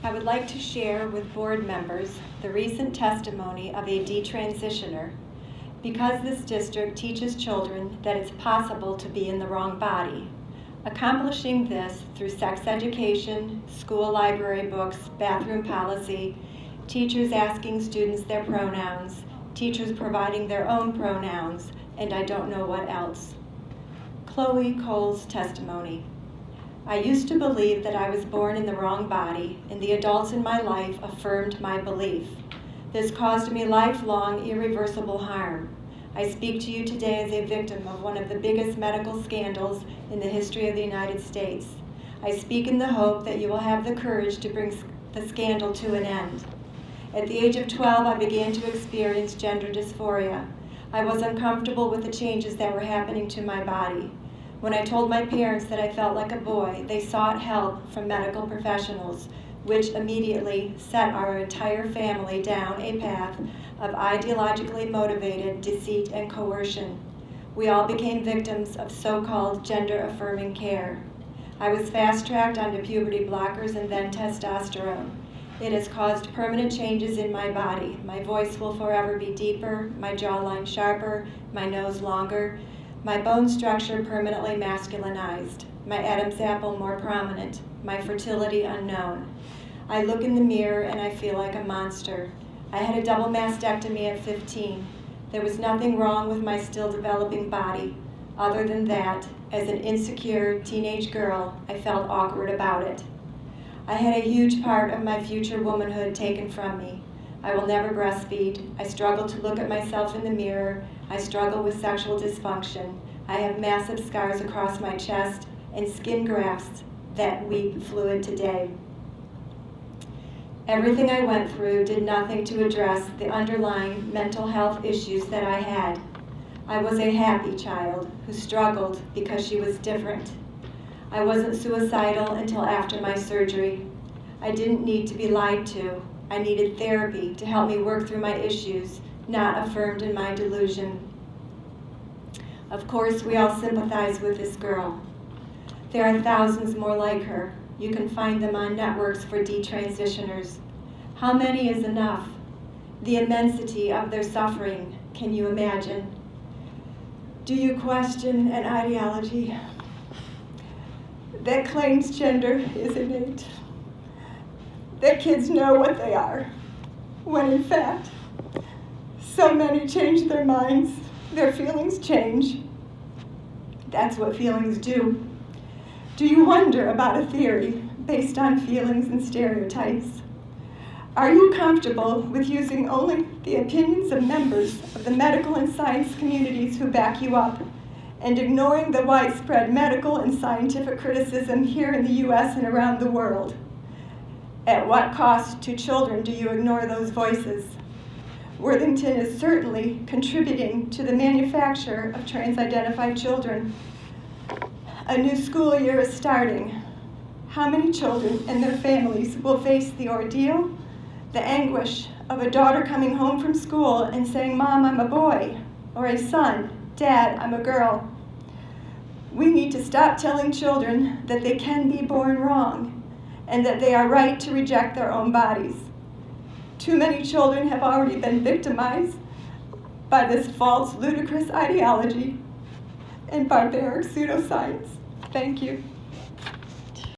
I would like to share with board members the recent testimony of a detransitioner. Because this district teaches children that it's possible to be in the wrong body. Accomplishing this through sex education, school library books, bathroom policy, teachers asking students their pronouns, teachers providing their own pronouns, and I don't know what else. Chloe Cole's testimony. I used to believe that I was born in the wrong body, and the adults in my life affirmed my belief. This caused me lifelong, irreversible harm. I speak to you today as a victim of one of the biggest medical scandals in the history of the United States. I speak in the hope that you will have the courage to bring the scandal to an end. At the age of 12, I began to experience gender dysphoria. I was uncomfortable with the changes that were happening to my body. When I told my parents that I felt like a boy, they sought help from medical professionals, which immediately set our entire family down a path of ideologically motivated deceit and coercion. We all became victims of so-called gender-affirming care. I was fast-tracked onto puberty blockers and then testosterone. It has caused permanent changes in my body. My voice will forever be deeper, my jawline sharper, my nose longer, my bone structure permanently masculinized, my Adam's apple more prominent, my fertility unknown. I look in the mirror and I feel like a monster. I had a double mastectomy at 15. There was nothing wrong with my still developing body. Other than that, as an insecure teenage girl, I felt awkward about it. I had a huge part of my future womanhood taken from me. I will never breastfeed. I struggle to look at myself in the mirror. I struggle with sexual dysfunction. I have massive scars across my chest and skin grafts that weep fluid today. Everything I went through did nothing to address the underlying mental health issues that I had. I was a happy child who struggled because she was different. I wasn't suicidal until after my surgery. I didn't need to be lied to. I needed therapy to help me work through my issues, not affirmed in my delusion. Of course, we all sympathize with this girl. There are thousands more like her. You can find them on networks for detransitioners. How many is enough? The immensity of their suffering, can you imagine? Do you question an ideology that claims gender is innate? That kids know what they are, when in fact, so many change their minds, their feelings change. That's what feelings do. Do you wonder about a theory based on feelings and stereotypes? Are you comfortable with using only the opinions of members of the medical and science communities who back you up, and ignoring the widespread medical and scientific criticism here in the US and around the world? At what cost to children do you ignore those voices? Worthington is certainly contributing to the manufacture of trans-identified children. A new school year is starting. How many children and their families will face the ordeal, the anguish of a daughter coming home from school and saying, "Mom, I'm a boy," or a son, "Dad, I'm a girl"? We need to stop telling children that they can be born wrong and that they are right to reject their own bodies. Too many children have already been victimized by this false, ludicrous ideology and barbaric pseudoscience. Thank you.